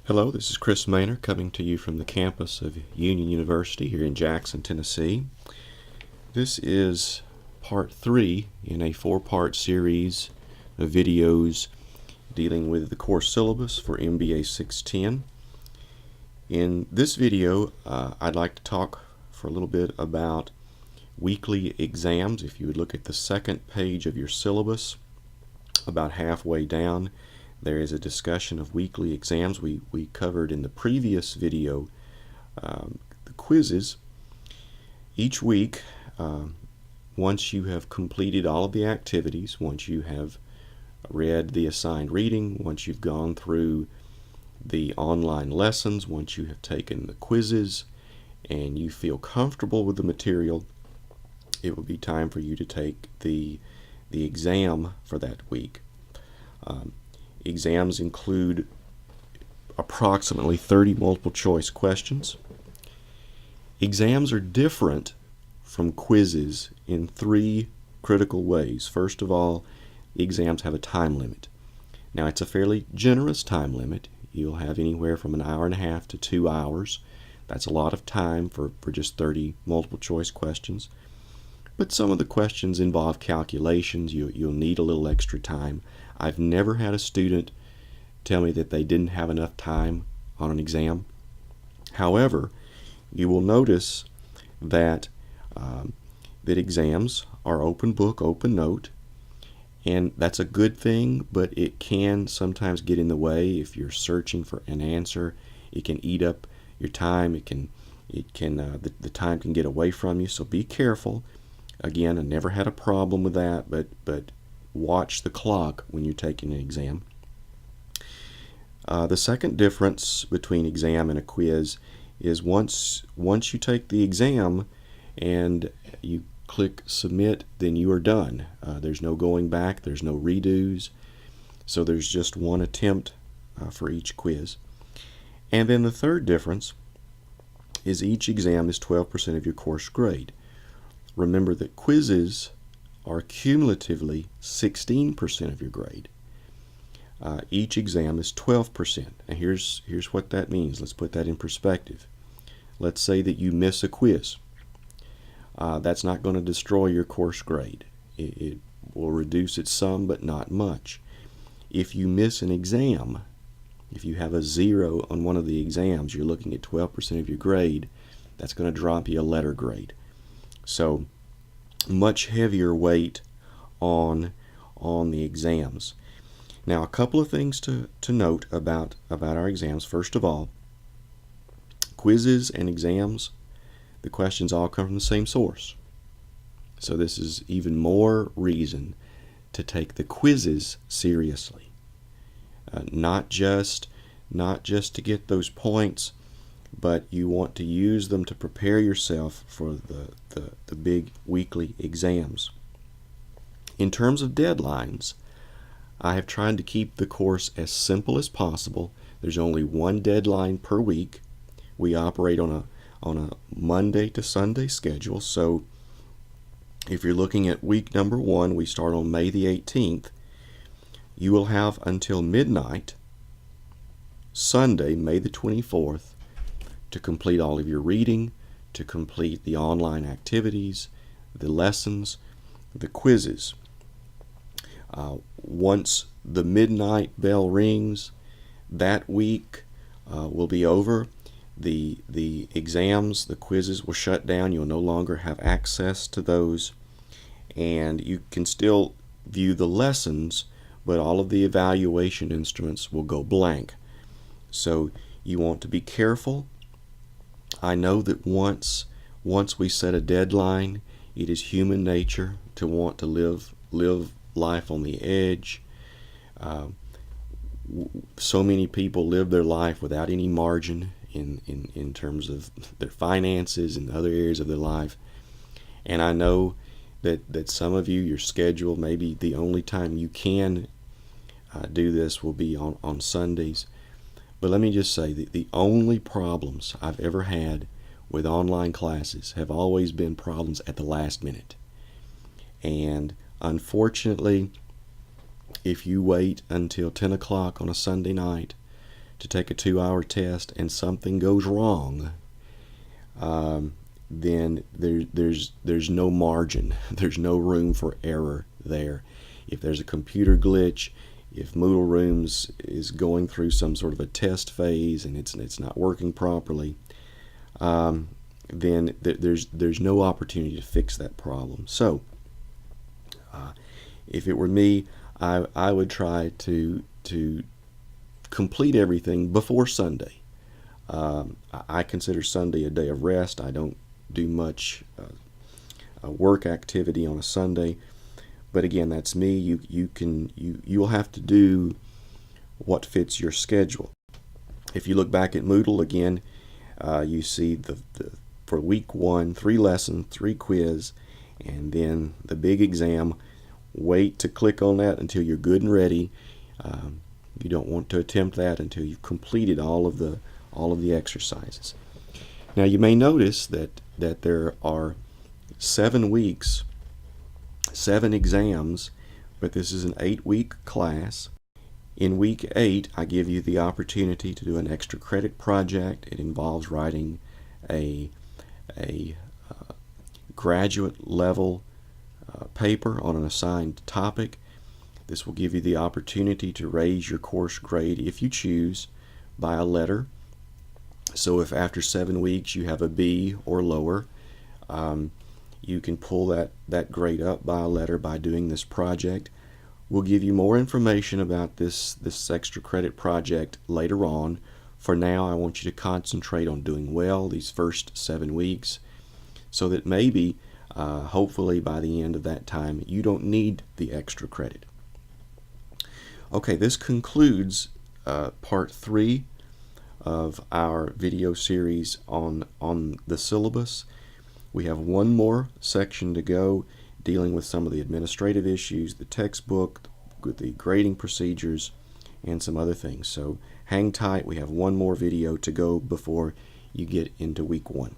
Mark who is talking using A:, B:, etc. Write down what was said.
A: Hello, this is Chris Maynor coming to you from the campus of Union University here in Jackson, Tennessee. This is part 3 in a 4-part series of videos dealing with the course syllabus for MBA610. In this video, I'd like to talk for a little bit about weekly exams. If you would look at the second page of your syllabus, about halfway down, there is a discussion of weekly exams. We covered in the previous video the quizzes. Each week, once you have completed all of the activities, once you have read the assigned reading, once you've gone through the online lessons, once you have taken the quizzes, and you feel comfortable with the material, it will be time for you to take the exam for that week. Exams include approximately 30 multiple choice questions. Exams are different from quizzes in 3 critical ways. First of all, exams have a time limit. Now, it's a fairly generous time limit. You'll have anywhere from an hour and a half to 2 hours. That's a lot of time for just 30 multiple choice questions. But some of the questions involve calculations. You'll need a little extra time. I've never had a student tell me that they didn't have enough time on an exam. However, you will notice that that exams are open book, open note, and that's a good thing, but it can sometimes get in the way if you're searching for an answer. It can eat up your time. The time can get away from you, so be careful. Again, I never had a problem with that, but watch the clock when you're taking an exam. The second difference between exam and a quiz is once you take the exam and you click submit, then you are done. There's no going back, there's no redos, so there's just one attempt for each quiz. And then the third difference is each exam is 12% of your course grade. Remember that quizzes are cumulatively 16% of your grade. Each exam is 12%. And here's what that means. Let's put that in perspective. Let's say that you miss a quiz. That's not going to destroy your course grade. It will reduce it some, but not much. If you miss an exam, if you have a 0 on one of the exams, you're looking at 12% of your grade. That's going to drop you a letter grade. So much heavier weight on the exams. Now, a couple of things to note about our exams. First of all, quizzes and exams, the questions all come from the same source. So this is even more reason to take the quizzes seriously. Not just to get those points, but you want to use them to prepare yourself for the big weekly exams. In terms of deadlines, I have tried to keep the course as simple as possible. There's only one deadline per week. We operate on a Monday to Sunday schedule, so if you're looking at week number 1, we start on May the 18th. You will have until midnight, Sunday, May the 24th, to complete all of your reading, to complete the online activities, the lessons, the quizzes. Once the midnight bell rings, that week will be over. The exams, the quizzes will shut down. You'll no longer have access to those, and you can still view the lessons, but all of the evaluation instruments will go blank. So you want to be careful. I know that once we set a deadline, it is human nature to want to live life on the edge. So many people live their life without any margin in terms of their finances and other areas of their life. And I know that some of you, your schedule, maybe the only time you can do this will be on Sundays. But let me just say that the only problems I've ever had with online classes have always been problems at the last minute. And unfortunately, if you wait until 10 o'clock on a Sunday night to take a 2-hour test and something goes wrong, then there's no margin. There's no room for error there. If there's a computer glitch, if Moodle Rooms is going through some sort of a test phase and it's not working properly, then there's no opportunity to fix that problem. So if it were me, I would try to complete everything before Sunday. I consider Sunday a day of rest. I don't do much work activity on a Sunday, but again, that's me. You'll have to do what fits your schedule. If you look back at Moodle again, you see for week 1, 3 lessons, 3 quiz, and then the big exam. Wait to click on that until you're good and ready. You don't want to attempt that until you've completed all of the exercises. Now you may notice that there are 7 weeks, 7 exams, but this is an 8-week class. In week 8, I give you the opportunity to do an extra credit project. It involves writing a graduate level paper on an assigned topic. This will give you the opportunity to raise your course grade, if you choose, by a letter. So if after 7 weeks you have a B or lower, you can pull that grade up by a letter by doing this project. We'll give you more information about this extra credit project later on. For now, I want you to concentrate on doing well these first 7 weeks, so that maybe, hopefully by the end of that time, you don't need the extra credit. Okay, this concludes part 3 of our video series on the syllabus. We have one more section to go, dealing with some of the administrative issues, the textbook, the grading procedures, and some other things. So hang tight, we have one more video to go before you get into week 1.